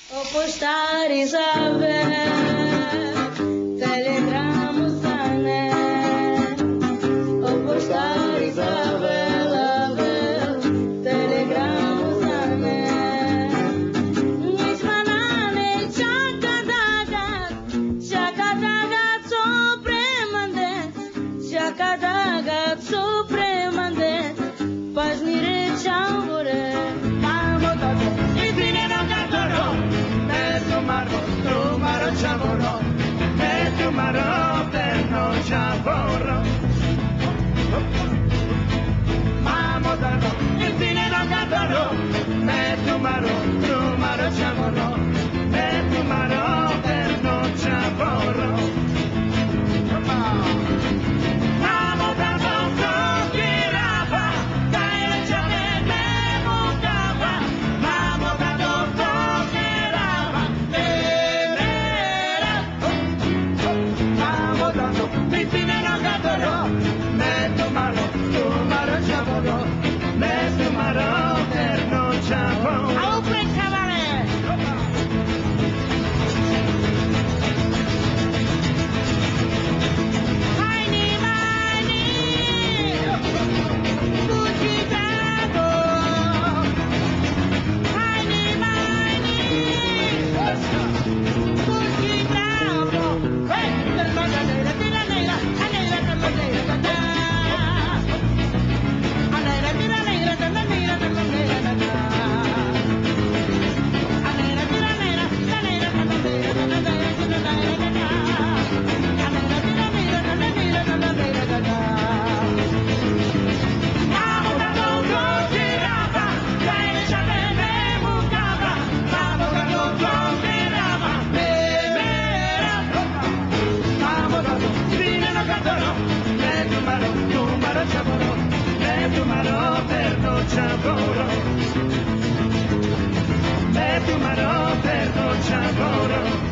O postar Isabel, telegramo sane. O postar Isabel, telegramo sane. Nismanane chakadaga supremande, chakadaga supremande. Paz nire chambore, mamotado. Numero ciavolo, e numero per non ciavolo. Mamo dano, infine non cadoro, e numero ciavolo, e numero per non ciavolo. Mamo dano, girava, dai le giove me mucava, mamo dano, girava. Infine non cadrò, me tomarò ciavolo, me tomarò per non ciavolo. Open cabaret! Heini, Heini, Cucitato. Heini, Heini, Cucitato. Hey, per mangiare la nera. Numero per non ciavolo, numero per non ciavolo.